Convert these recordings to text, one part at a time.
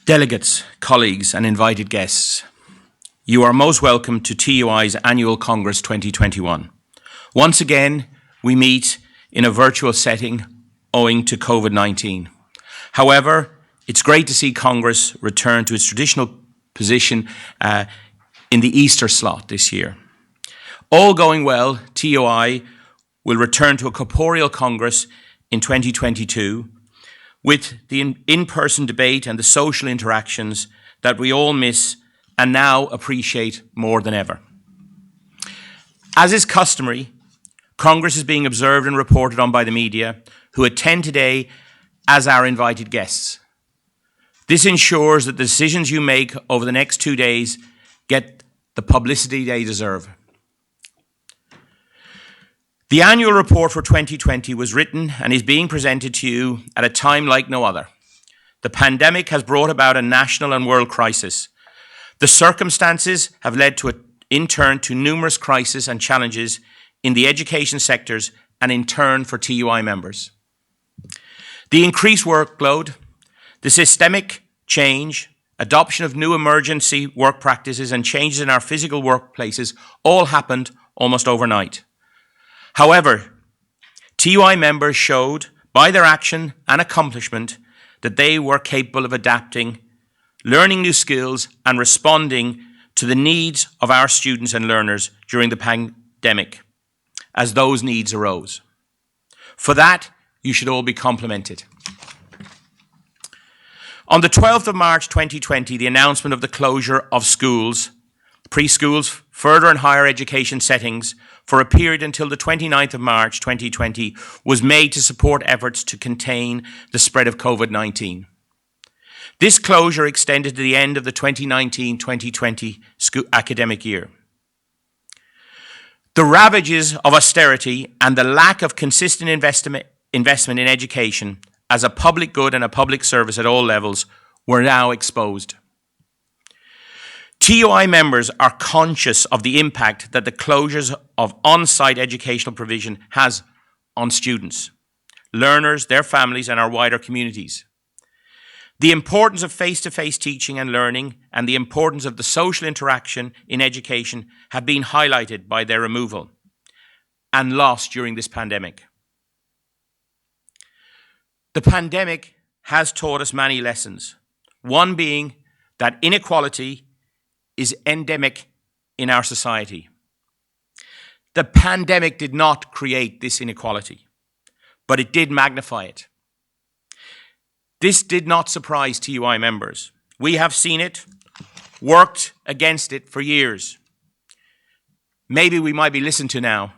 Delegates, colleagues and invited guests, you are most welcome to TUI's Annual Congress 2021. Once again, we meet in a virtual setting owing to COVID-19. However, it's great to see Congress return to its traditional position in the Easter slot this year. All going well, TUI will return to a corporeal Congress in 2022 with the in-person debate and the social interactions that we all miss and now appreciate more than ever. As is customary, Congress is being observed and reported on by the media, who attend today as our invited guests. This ensures that the decisions you make over the next 2 days get the publicity they deserve. The annual report for 2020 was written and is being presented to you at a time like no other. The pandemic has brought about a national and world crisis. The circumstances have led in turn to numerous crises and challenges in the education sectors and in turn for TUI members. The increased workload, the systemic change, adoption of new emergency work practices and changes in our physical workplaces all happened almost overnight. However, TUI members showed by their action and accomplishment that they were capable of adapting, learning new skills and responding to the needs of our students and learners during the pandemic as those needs arose. For that, you should all be complimented. On the 12th of March 2020, the announcement of the closure of schools, preschools, further and higher education settings for a period until the 29th of March 2020 was made to support efforts to contain the spread of COVID-19. This closure extended to the end of the 2019-2020 academic year. The ravages of austerity and the lack of consistent investment in education as a public good and a public service at all levels were now exposed. TUI members are conscious of the impact that the closures of on-site educational provision has on students, learners, their families, and our wider communities. The importance of face-to-face teaching and learning and the importance of the social interaction in education have been highlighted by their removal and loss during this pandemic. The pandemic has taught us many lessons, one being that inequality is endemic in our society. The pandemic did not create this inequality, but it did magnify it. This did not surprise TUI members. We have seen it, worked against it for years. Maybe we might be listened to now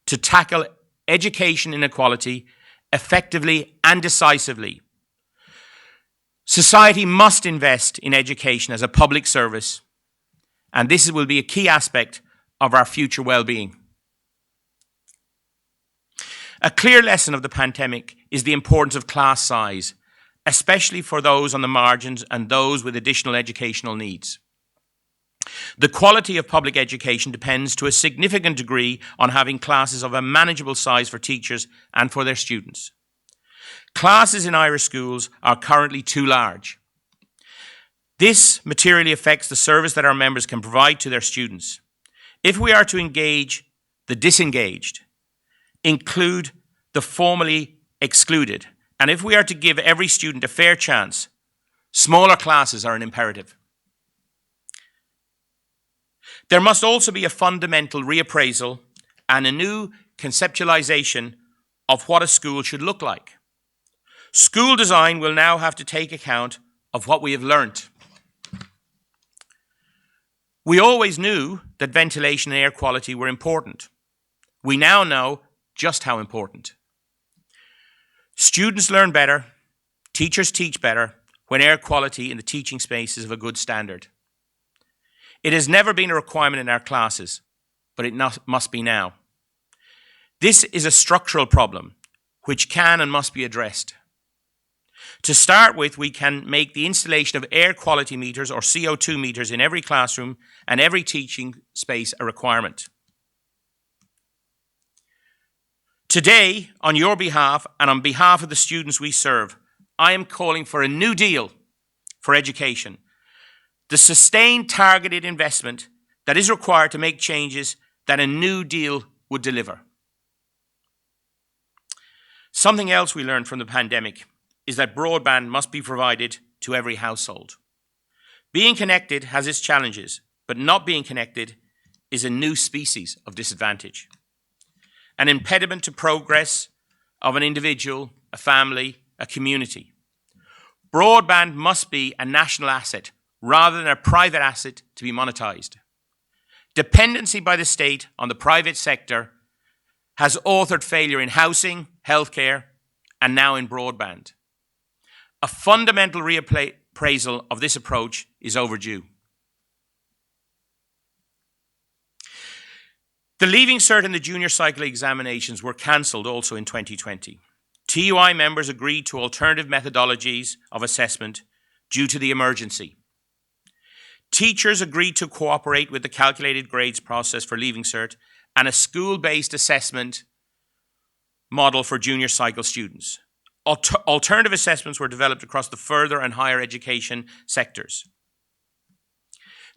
to tackle education inequality effectively and decisively. Society must invest in education as a public service, and this will be a key aspect of our future well-being. A clear lesson of the pandemic is the importance of class size, especially for those on the margins and those with additional educational needs. The quality of public education depends to a significant degree on having classes of a manageable size for teachers and for their students. Classes in Irish schools are currently too large. This materially affects the service that our members can provide to their students. If we are to engage the disengaged, include the formally excluded, and if we are to give every student a fair chance, smaller classes are an imperative. There must also be a fundamental reappraisal and a new conceptualization of what a school should look like. School design will now have to take account of what we have learnt. We always knew that ventilation and air quality were important. We now know just how important. Students learn better, teachers teach better when air quality in the teaching space is of a good standard. It has never been a requirement in our classes, but it must be now. This is a structural problem which can and must be addressed. To start with, we can make the installation of air quality meters or CO2 meters in every classroom and every teaching space a requirement. Today, on your behalf and on behalf of the students we serve, I am calling for a new deal for education, the sustained targeted investment that is required to make changes that a New Deal would deliver. Something else we learned from the pandemic is that broadband must be provided to every household. Being connected has its challenges, but not being connected is a new species of disadvantage, an impediment to progress of an individual, a family, a community. Broadband must be a national asset rather than a private asset to be monetized. Dependency by the state on the private sector has authored failure in housing, healthcare, and now in broadband. A fundamental reappraisal of this approach is overdue. The Leaving Cert and the Junior Cycle examinations were cancelled also in 2020. TUI members agreed to alternative methodologies of assessment due to the emergency. Teachers agreed to cooperate with the calculated grades process for Leaving Cert and a school-based assessment model for junior cycle students. Alternative assessments were developed across the further and higher education sectors.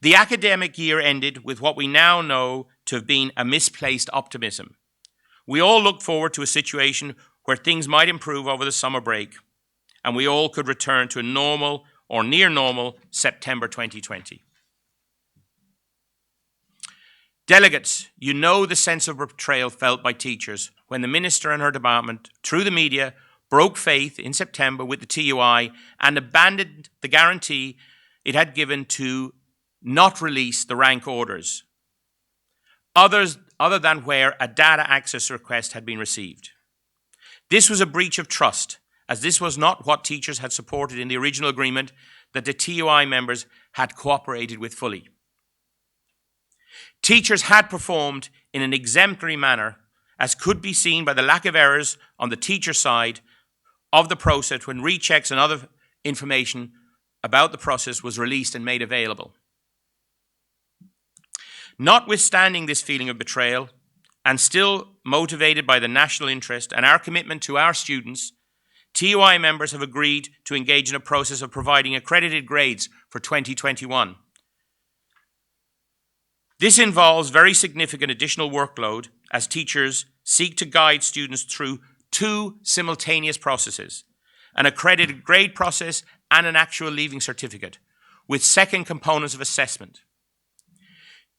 The academic year ended with what we now know to have been a misplaced optimism. We all looked forward to a situation where things might improve over the summer break, and we all could return to a normal or near normal September 2020. Delegates, you know the sense of betrayal felt by teachers when the Minister and her department, through the media, broke faith in September with the TUI and abandoned the guarantee it had given to not release the rank orders, other than where a data access request had been received. This was a breach of trust, as this was not what teachers had supported in the original agreement that the TUI members had cooperated with fully. Teachers had performed in an exemplary manner, as could be seen by the lack of errors on the teacher side of the process when rechecks and other information about the process was released and made available. Notwithstanding this feeling of betrayal, and still motivated by the national interest and our commitment to our students, TUI members have agreed to engage in a process of providing accredited grades for 2021. This involves very significant additional workload as teachers seek to guide students through two simultaneous processes, an accredited grade process and an actual leaving certificate, with second components of assessment.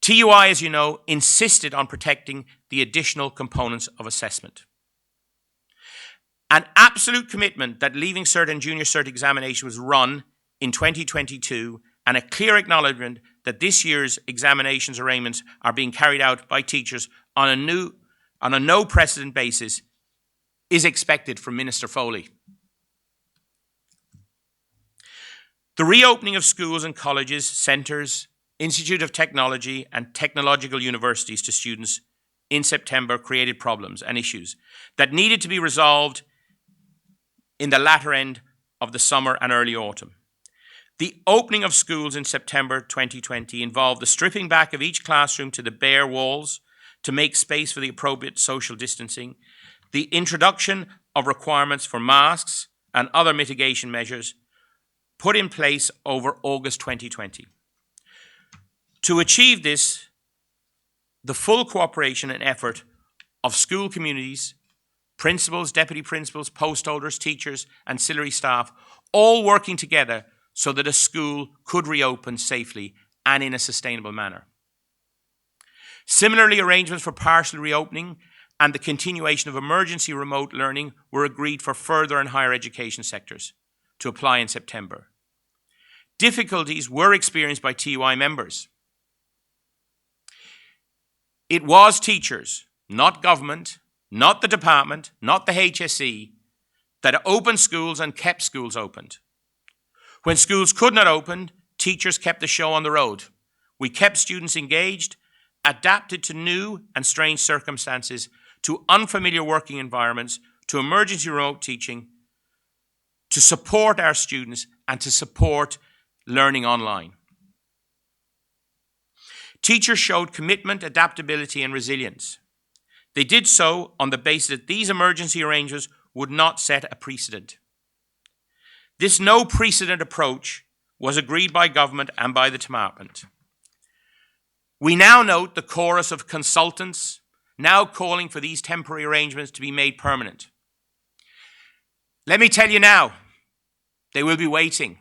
TUI, as you know, insisted on protecting the additional components of assessment. An absolute commitment that Leaving Cert and Junior Cert examination was run in 2022 and a clear acknowledgement that this year's examinations arrangements are being carried out by teachers on a no precedent basis is expected from Minister Foley. The reopening of schools and colleges, centres, Institute of Technology and technological universities to students in September created problems and issues that needed to be resolved in the latter end of the summer and early autumn. The opening of schools in September 2020 involved the stripping back of each classroom to the bare walls to make space for the appropriate social distancing, the introduction of requirements for masks and other mitigation measures put in place over August 2020. To achieve this, the full cooperation and effort of school communities, principals, deputy principals, post holders, teachers, ancillary staff, all working together so that a school could reopen safely and in a sustainable manner. Similarly, arrangements for partial reopening and the continuation of emergency remote learning were agreed for further and higher education sectors to apply in September. Difficulties were experienced by TUI members. It was teachers, not government, not the department, not the HSE, that opened schools and kept schools opened. When schools could not open, teachers kept the show on the road. We kept students engaged, adapted to new and strange circumstances, to unfamiliar working environments, to emergency remote teaching, to support our students and to support learning online. Teachers showed commitment, adaptability, and resilience. They did so on the basis that these emergency arrangements would not set a precedent. This no precedent approach was agreed by government and by the department. We now note the chorus of consultants now calling for these temporary arrangements to be made permanent. Let me tell you now, they will be waiting.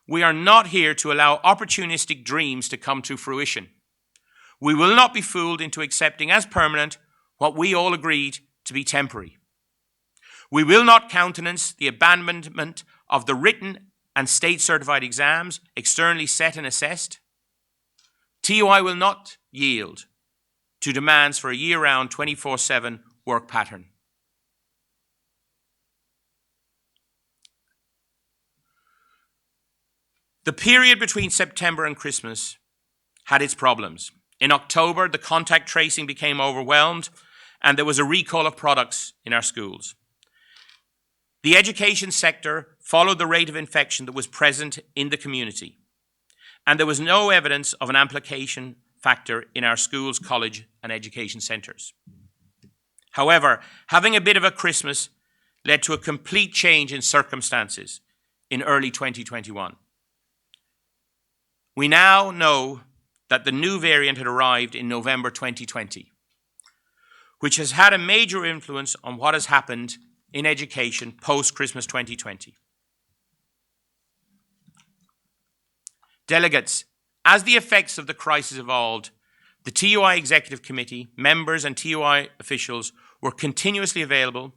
We are not here to allow opportunistic dreams to come to fruition. We will not be fooled into accepting as permanent what we all agreed to be temporary. We will not countenance the abandonment of the written and state-certified exams externally set and assessed. TUI will not yield to demands for a year-round 24/7 work pattern. The period between September and Christmas had its problems. In October, the contact tracing became overwhelmed and there was a recall of products in our schools. The education sector followed the rate of infection that was present in the community, and there was no evidence of an amplification factor in our schools, college, and education centres. However, having a bit of a Christmas led to a complete change in circumstances in early 2021. We now know that the new variant had arrived in November 2020, which has had a major influence on what has happened in education post-Christmas 2020. Delegates, as the effects of the crisis evolved, the TUI Executive Committee, members and TUI officials were continuously available,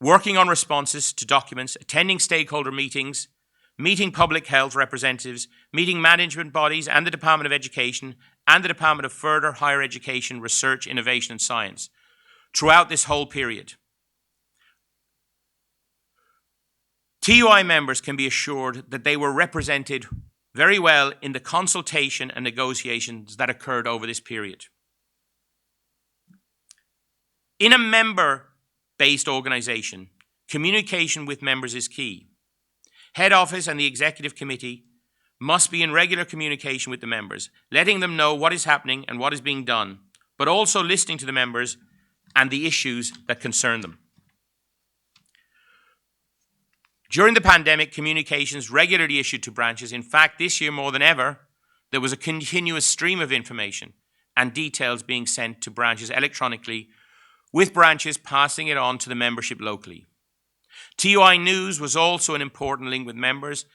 working on responses to documents, attending stakeholder meetings, meeting public health representatives, meeting management bodies and the Department of Education and the Department of Further Higher Education, Research, Innovation and Science throughout this whole period. TUI members can be assured that they were represented very well in the consultation and negotiations that occurred over this period. In a member-based organisation, communication with members is key. Head Office and the Executive Committee must be in regular communication with the members, letting them know what is happening and what is being done, but also listening to the members and the issues that concern them. During the pandemic, communications regularly issued to branches. In fact, this year more than ever, there was a continuous stream of information and details being sent to branches electronically, with branches passing it on to the membership locally. TUI News was also an important link with members,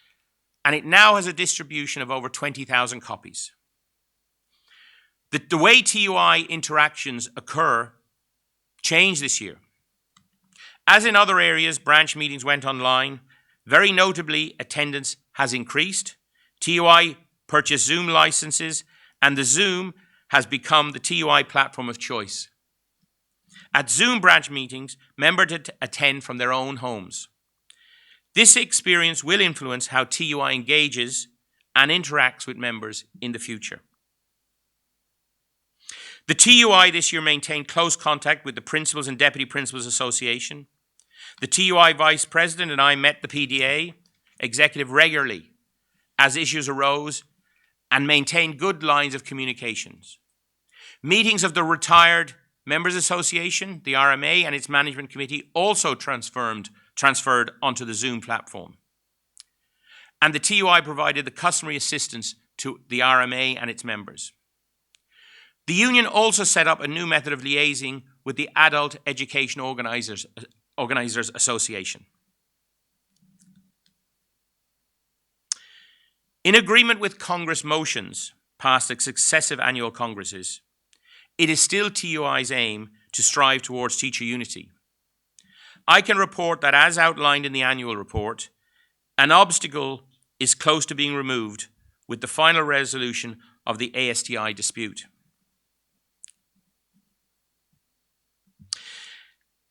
and it now has a distribution of over 20,000 copies. The way TUI interactions occur changed this year. As in other areas, branch meetings went online. Very notably, attendance has increased. TUI purchased Zoom licenses, and the Zoom has become the TUI platform of choice. At Zoom branch meetings, members attend from their own homes. This experience will influence how TUI engages and interacts with members in the future. The TUI this year maintained close contact with the Principals and Deputy Principals Association. The TUI Vice President and I met the PDA executive regularly as issues arose and maintained good lines of communications. Meetings of the Retired Members Association, the RMA, and its management committee also transferred onto the Zoom platform. And the TUI provided the customary assistance to the RMA and its members. The union also set up a new method of liaising with the Adult Education Organisers Association. In agreement with Congress motions passed at successive annual Congresses, it is still TUI's aim to strive towards teacher unity. I can report that, as outlined in the annual report, an obstacle is close to being removed with the final resolution of the ASTI dispute.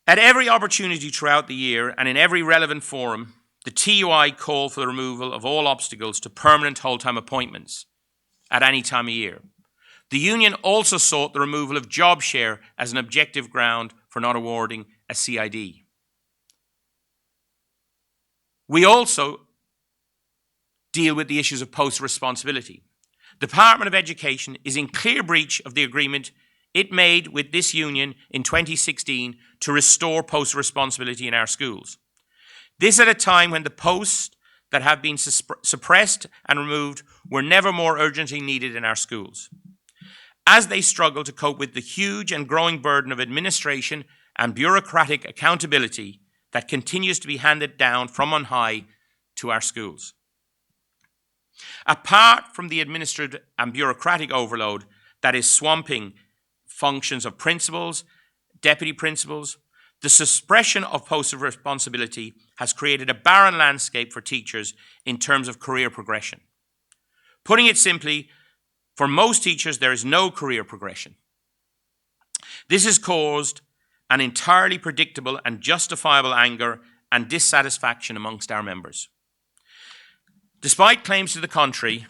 At every opportunity throughout the year and in every relevant forum, the TUI call for the removal of all obstacles to permanent whole-time appointments at any time of year. The union also sought the removal of job share as an objective ground for not awarding a CID. We also deal with the issues of post-responsibility. The Department of Education is in clear breach of the agreement it made with this union in 2016 to restore post-responsibility in our schools. This at a time when the post that have been suppressed and removed were never more urgently needed in our schools, as they struggle to cope with the huge and growing burden of administration and bureaucratic accountability that continues to be handed down from on high to our schools. Apart from the administrative and bureaucratic overload that is swamping functions of principals, deputy principals, the suppression of posts of responsibility has created a barren landscape for teachers in terms of career progression. Putting it simply, for most teachers, there is no career progression. This has caused an entirely predictable and justifiable anger and dissatisfaction amongst our members. Despite claims to the contrary,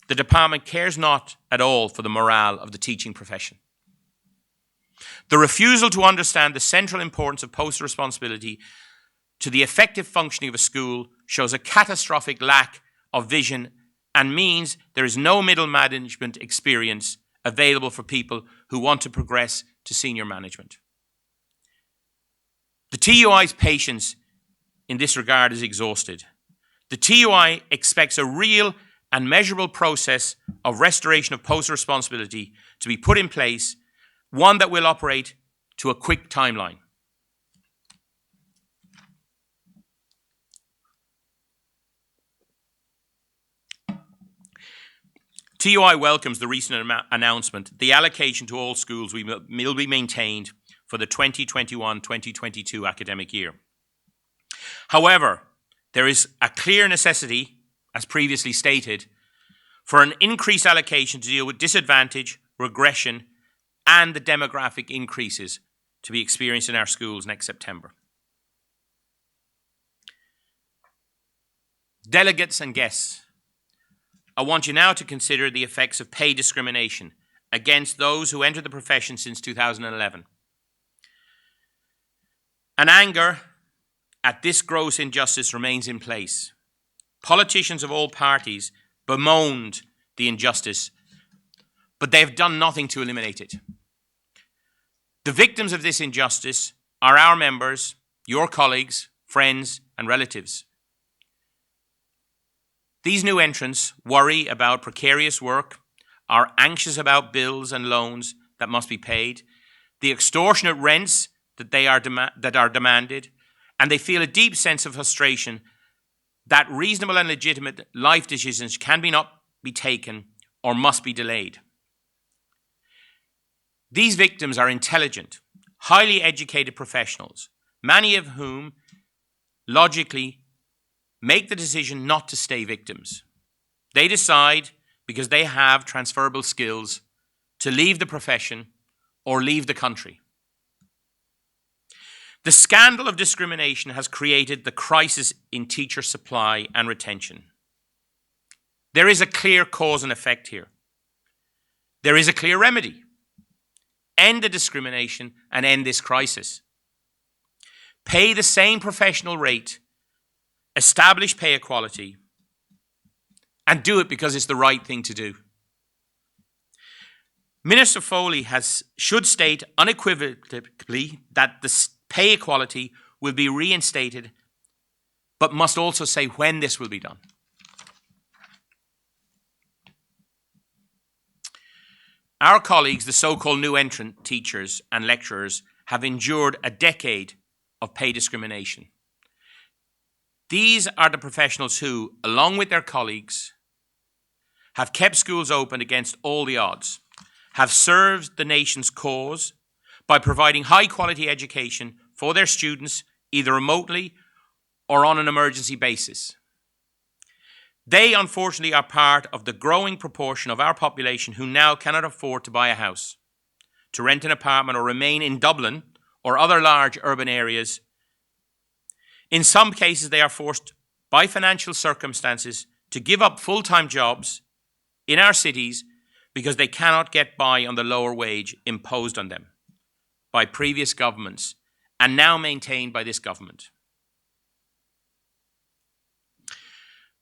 the department cares not at all for the morale of the teaching profession. The refusal to understand the central importance of post responsibility to the effective functioning of a school shows a catastrophic lack of vision and means there is no middle management experience available for people who want to progress to senior management. The TUI's patience in this regard is exhausted. The TUI expects a real and measurable process of restoration of post responsibility to be put in place, one that will operate to a quick timeline. TUI welcomes the recent announcement the allocation to all schools will be maintained for the 2021-2022 academic year. However, there is a clear necessity, as previously stated, for an increased allocation to deal with disadvantage, regression, and the demographic increases to be experienced in our schools next September. Delegates and guests, I want you now to consider the effects of pay discrimination against those who entered the profession since 2011. An anger at this gross injustice remains in place. Politicians of all parties bemoaned the injustice, but they have done nothing to eliminate it. The victims of this injustice are our members, your colleagues, friends, and relatives. These new entrants worry about precarious work, are anxious about bills and loans that must be paid, the extortionate rents that are demanded, and they feel a deep sense of frustration that reasonable and legitimate life decisions can not be taken or must be delayed. These victims are intelligent, highly educated professionals, many of whom logically make the decision not to stay victims. They decide, because they have transferable skills, to leave the profession or leave the country. The scandal of discrimination has created the crisis in teacher supply and retention. There is a clear cause and effect here. There is a clear remedy. End the discrimination and end this crisis. Pay the same professional rate, establish pay equality, and do it because it's the right thing to do. Minister Foley should state unequivocally that the pay equality will be reinstated, but must also say when this will be done. Our colleagues, the so-called new entrant teachers and lecturers, have endured a decade of pay discrimination. These are the professionals who, along with their colleagues, have kept schools open against all the odds, have served the nation's cause by providing high-quality education for their students, either remotely or on an emergency basis. They, unfortunately, are part of the growing proportion of our population who now cannot afford to buy a house, to rent an apartment, or remain in Dublin or other large urban areas. In some cases, they are forced by financial circumstances to give up full-time jobs in our cities because they cannot get by on the lower wage imposed on them by previous governments and now maintained by this government.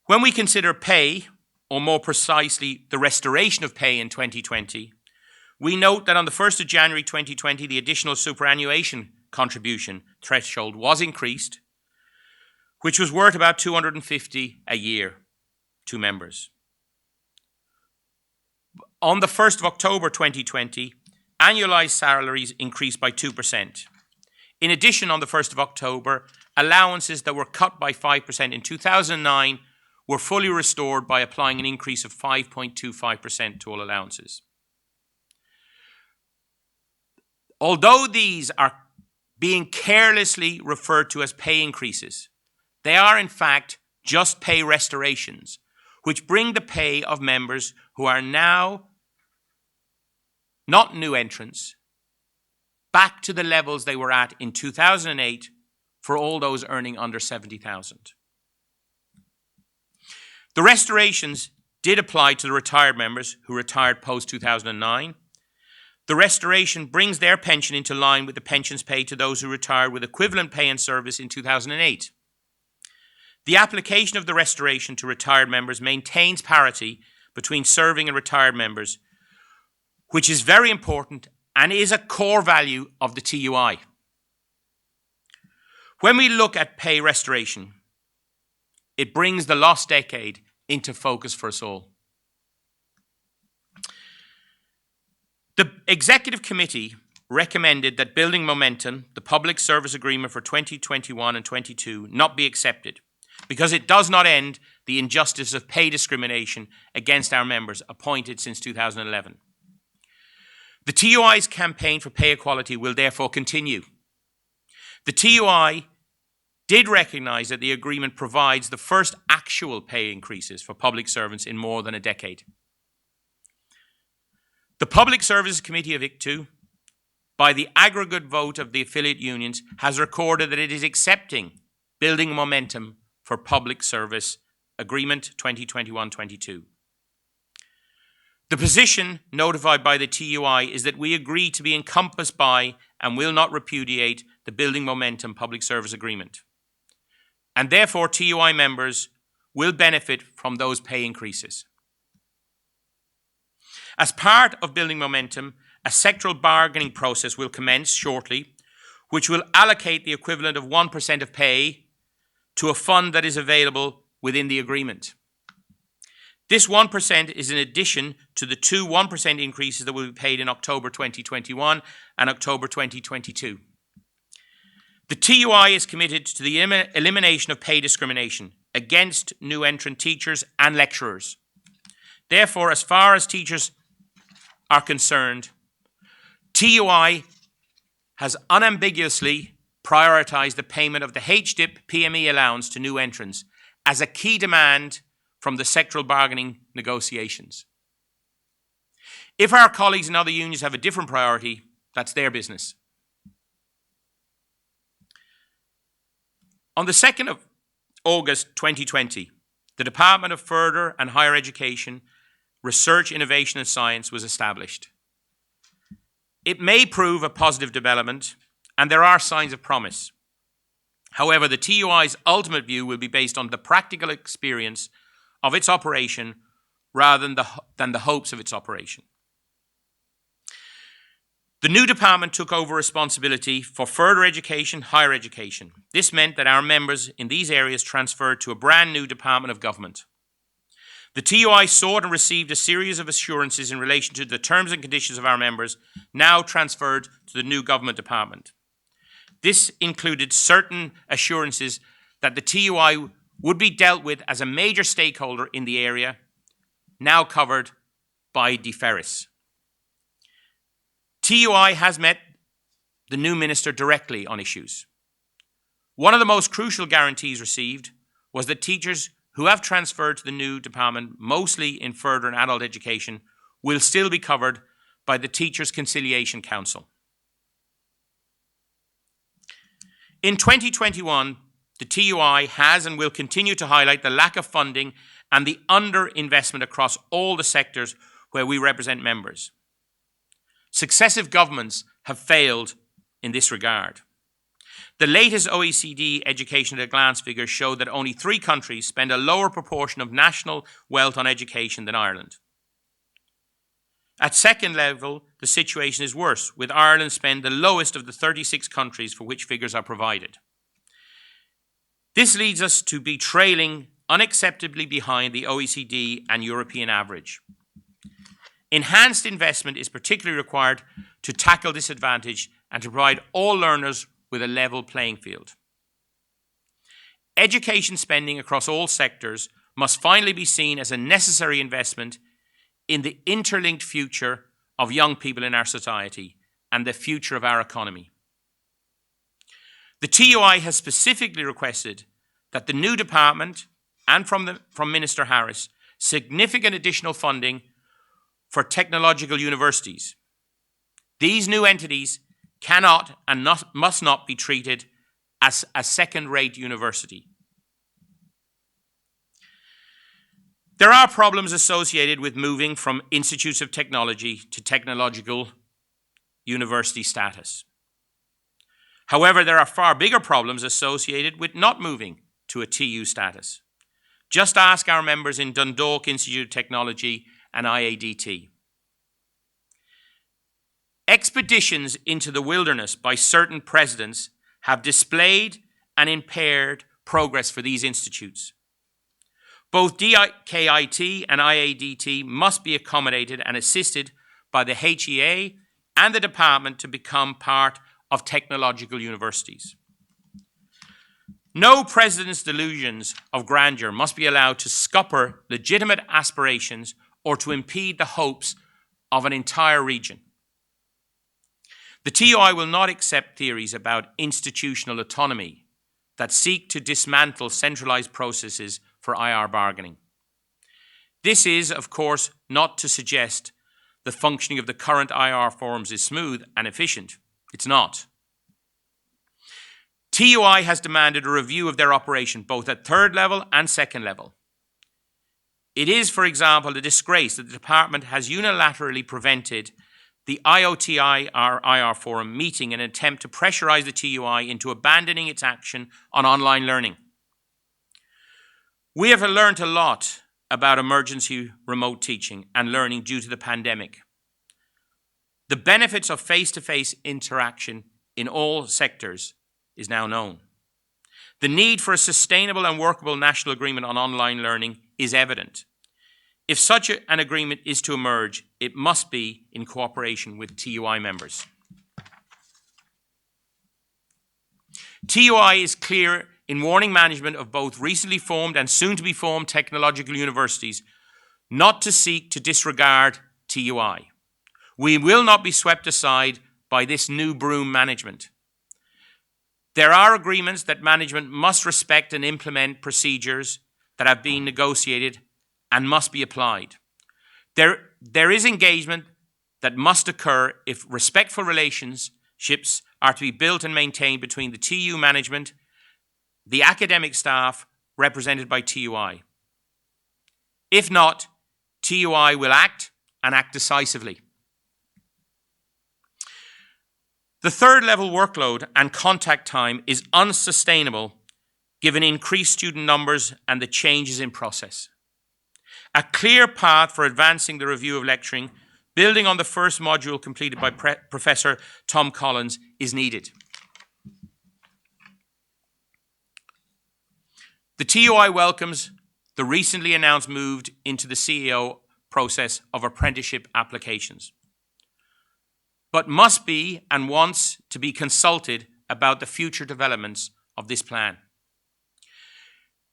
When we consider pay, or more precisely, the restoration of pay in 2020, we note that on the 1st of January 2020, the additional superannuation contribution threshold was increased which was worth about $250 a year to members. On the 1st of October 2020, annualised salaries increased by 2%. In addition, on the 1st of October, allowances that were cut by 5% in 2009 were fully restored by applying an increase of 5.25% to all allowances. Although these are being carelessly referred to as pay increases, they are in fact just pay restorations, which bring the pay of members who are now not new entrants back to the levels they were at in 2008 for all those earning under 70,000. The restorations did apply to the retired members who retired post-2009. The restoration brings their pension into line with the pensions paid to those who retired with equivalent pay and service in 2008. The application of the restoration to retired members maintains parity between serving and retired members, which is very important and is a core value of the TUI. When we look at pay restoration, it brings the lost decade into focus for us all. The Executive Committee recommended that Building Momentum, the public service agreement for 2021 and 22, not be accepted because it does not end the injustice of pay discrimination against our members appointed since 2011. The TUI's campaign for pay equality will therefore continue. The TUI did recognise that the agreement provides the first actual pay increases for public servants in more than a decade. The Public Services Committee of ICTU, by the aggregate vote of the affiliate unions, has recorded that it is accepting Building Momentum for Public Service Agreement 2021-22. The position notified by the TUI is that we agree to be encompassed by and will not repudiate the Building Momentum Public Service Agreement. And therefore, TUI members will benefit from those pay increases. As part of Building Momentum, a sectoral bargaining process will commence shortly, which will allocate the equivalent of 1% of pay to a fund that is available within the agreement. This 1% is in addition to the two 1% increases that will be paid in October 2021 and October 2022. The TUI is committed to the elimination of pay discrimination against new entrant teachers and lecturers. Therefore, as far as teachers are concerned, TUI has unambiguously prioritised the payment of the HDIP PME allowance to new entrants as a key demand from the sectoral bargaining negotiations. If our colleagues in other unions have a different priority, that's their business. On the 2nd of August 2020, the Department of Further and Higher Education, Research, Innovation and Science was established. It may prove a positive development, and there are signs of promise. However, the TUI's ultimate view will be based on the practical experience of its operation rather than the hopes of its operation. The new department took over responsibility for further education, higher education. This meant that our members in these areas transferred to a brand new department of government. The TUI sought and received a series of assurances in relation to the terms and conditions of our members, now transferred to the new government department. This included certain assurances that the TUI would be dealt with as a major stakeholder in the area, now covered by DFERIS. TUI has met the new minister directly on issues. One of the most crucial guarantees received was that teachers who have transferred to the new department, mostly in further and adult education, will still be covered by the Teachers' Conciliation Council. In 2021, the TUI has and will continue to highlight the lack of funding and the underinvestment across all the sectors where we represent members. Successive governments have failed in this regard. The latest OECD Education at a Glance figures show that only 3 countries spend a lower proportion of national wealth on education than Ireland. At second level, the situation is worse, with Ireland spend the lowest of the 36 countries for which figures are provided. This leads us to be trailing unacceptably behind the OECD and European average. Enhanced investment is particularly required to tackle this advantage and to provide all learners with a level playing field. Education spending across all sectors must finally be seen as a necessary investment in the interlinked future of young people in our society and the future of our economy. The TUI has specifically requested that the new department and from Minister Harris significant additional funding for technological universities. These new entities cannot and must not be treated as a second-rate university. There are problems associated with moving from institutes of technology to technological university status. However, there are far bigger problems associated with not moving to a TU status. Just ask our members in Dundalk Institute of Technology and IADT. Expeditions into the wilderness by certain presidents have displayed and impaired progress for these institutes. Both DKIT and IADT must be accommodated and assisted by the HEA and the department to become part of technological universities. No president's delusions of grandeur must be allowed to scupper legitimate aspirations or to impede the hopes of an entire region. The TUI will not accept theories about institutional autonomy that seek to dismantle centralized processes for IR bargaining. This is, of course, not to suggest the functioning of the current IR forums is smooth and efficient. It's not. TUI has demanded a review of their operation, both at third level and second level. It is, for example, a disgrace that the department has unilaterally prevented the IOTI-IR forum meeting in an attempt to pressurize the TUI into abandoning its action on online learning. We have learned a lot about emergency remote teaching and learning due to the pandemic. The benefits of face-to-face interaction in all sectors is now known. The need for a sustainable and workable national agreement on online learning is evident. If such an agreement is to emerge, it must be in cooperation with TUI members. TUI is clear in warning management of both recently formed and soon-to-be formed technological universities not to seek to disregard TUI. We will not be swept aside by this new broom management. There are agreements that management must respect and implement procedures that have been negotiated and must be applied. There is engagement that must occur if respectful relationships are to be built and maintained between the TU management, the academic staff represented by TUI. If not, TUI will act and act decisively. The third level workload and contact time is unsustainable given increased student numbers and the changes in process. A clear path for advancing the review of lecturing, building on the first module completed by Professor Tom Collins, is needed. The TUI welcomes the recently announced move into the CEO process of apprenticeship applications, but must be and wants to be consulted about the future developments of this plan.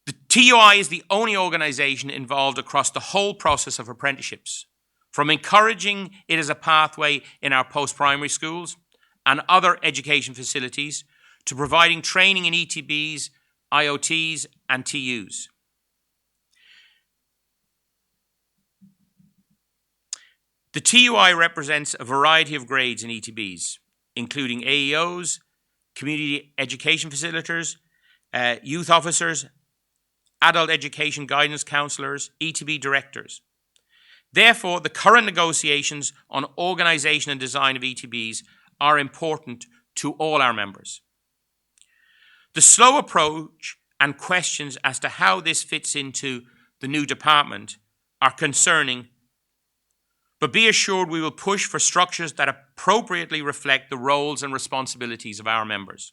The TUI is the only organisation involved across the whole process of apprenticeships, from encouraging it as a pathway in our post-primary schools and other education facilities to providing training in ETBs, IoTs and TUs. The TUI represents a variety of grades in ETBs, including AEOs, community education facilitators, youth officers, adult education guidance counsellors, ETB directors. Therefore, the current negotiations on organisation and design of ETBs are important to all our members. The slow approach and questions as to how this fits into the new department are concerning, but be assured we will push for structures that appropriately reflect the roles and responsibilities of our members.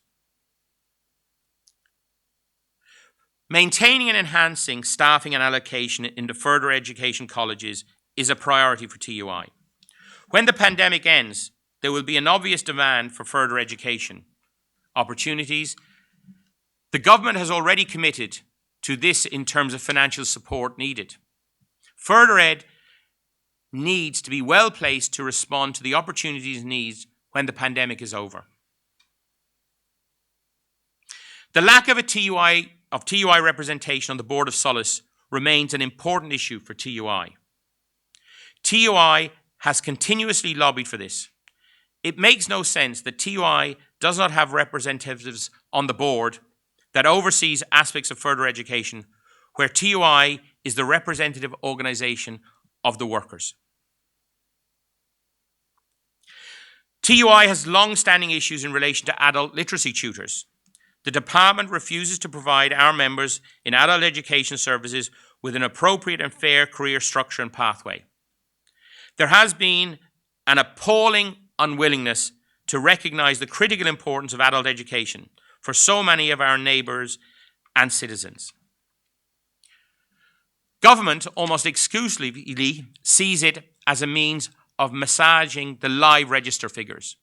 Maintaining and enhancing staffing and allocation in the further education colleges is a priority for TUI. When the pandemic ends, there will be an obvious demand for further education opportunities. The government has already committed to this in terms of financial support needed. Further ed needs to be well placed to respond to the opportunities and needs when the pandemic is over. The lack of TUI representation on the Board of Solace remains an important issue for TUI. TUI has continuously lobbied for this. It makes no sense that TUI does not have representatives on the board that oversees aspects of further education, where TUI is the representative organisation of the workers. TUI has long-standing issues in relation to adult literacy tutors. The department refuses to provide our members in adult education services with an appropriate and fair career structure and pathway. There has been an appalling unwillingness to recognise the critical importance of adult education for so many of our neighbours and citizens. Government almost exclusively sees it as a means of massaging the live register figures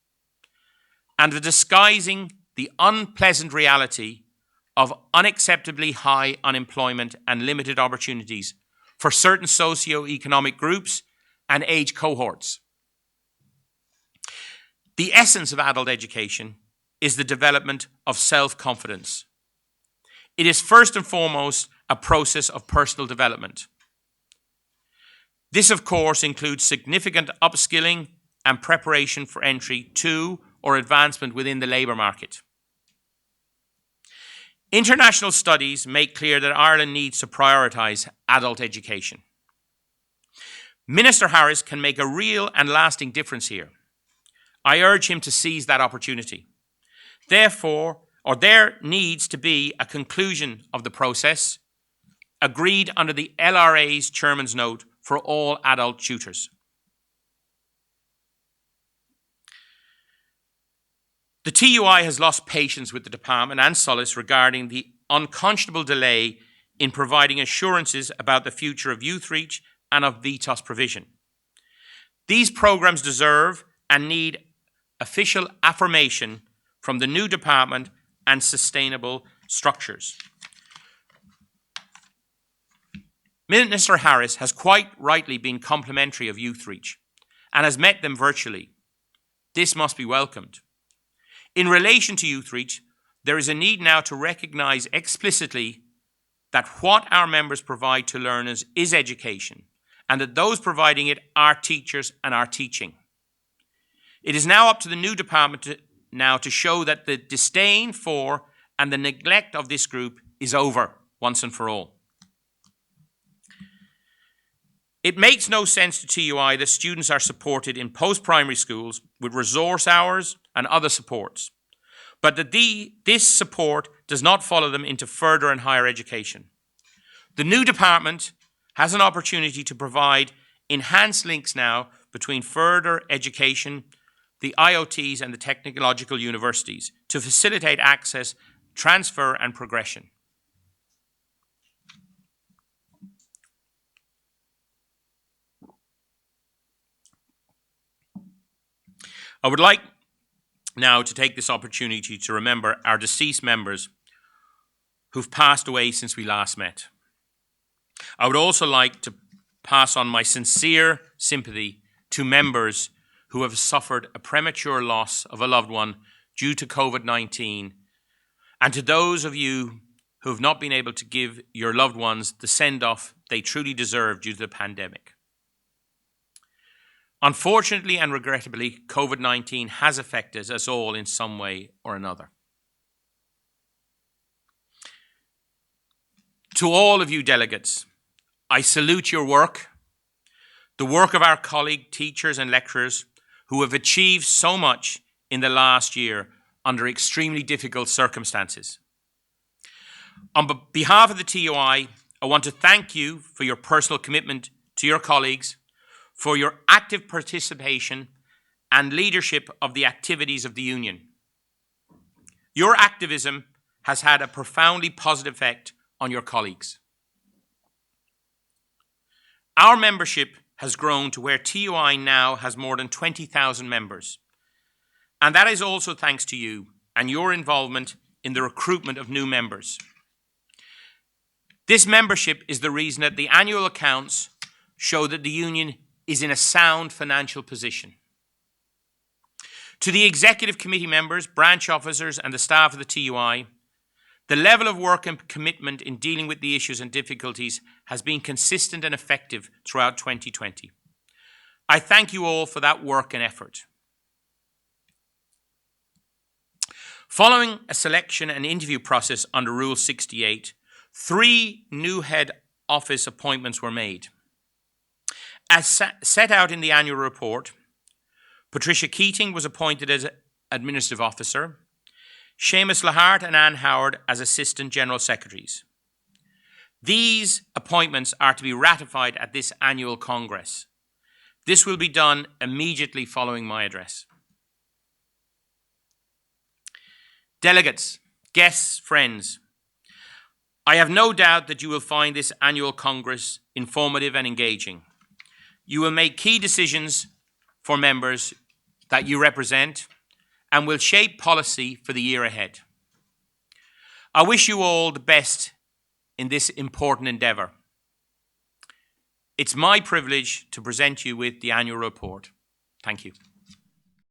and of disguising the unpleasant reality of unacceptably high unemployment and limited opportunities for certain socio-economic groups and age cohorts. The essence of adult education is the development of self-confidence. It is first and foremost a process of personal development. This, of course, includes significant upskilling and preparation for entry to or advancement within the labour market. International studies make clear that Ireland needs to prioritise adult education. Minister Harris can make a real and lasting difference here. I urge him to seize that opportunity. There needs to be a conclusion of the process agreed under the LRA's chairman's note for all adult tutors. The TUI has lost patience with the department and Solace regarding the unconscionable delay in providing assurances about the future of YouthReach and of VTOS provision. These programmes deserve and need official affirmation from the new department and sustainable structures. Minister Harris has quite rightly been complimentary of YouthReach and has met them virtually. This must be welcomed. In relation to YouthReach, there is a need now to recognise explicitly that what our members provide to learners is education, and that those providing it are teachers and are teaching. It is now up to the new department to show that the disdain for and the neglect of this group is over once and for all. It makes no sense to TUI that students are supported in post-primary schools with resource hours and other supports, but that this support does not follow them into further and higher education. The new department has an opportunity to provide enhanced links now between further education, the IoTs and the technological universities to facilitate access, transfer and progression. I would like now to take this opportunity to remember our deceased members who've passed away since we last met. I would also like to pass on my sincere sympathy to members who have suffered a premature loss of a loved one due to COVID-19, and to those of you who have not been able to give your loved ones the send-off they truly deserve due to the pandemic. Unfortunately and regrettably, COVID-19 has affected us all in some way or another. To all of you delegates, I salute your work, the work of our colleague teachers and lecturers who have achieved so much in the last year under extremely difficult circumstances. On behalf of the TUI, I want to thank you for your personal commitment to your colleagues, for your active participation and leadership of the activities of the Union. Your activism has had a profoundly positive effect on your colleagues. Our membership has grown to where TUI now has more than 20,000 members. And that is also thanks to you and your involvement in the recruitment of new members. This membership is the reason that the annual accounts show that the Union is in a sound financial position. To the Executive Committee members, branch officers and the staff of the TUI, the level of work and commitment in dealing with the issues and difficulties has been consistent and effective throughout 2020. I thank you all for that work and effort. Following a selection and interview process under Rule 68, 3 new head office appointments were made. As set out in the annual report, Patricia Keating was appointed as Administrative Officer, Seamus Lahart and Anne Howard as Assistant General Secretaries. These appointments are to be ratified at this annual Congress. This will be done immediately following my address. Delegates, guests, friends, I have no doubt that you will find this annual Congress informative and engaging. You will make key decisions for members that you represent and will shape policy for the year ahead. I wish you all the best in this important endeavour. It's my privilege to present you with the annual report. Thank you.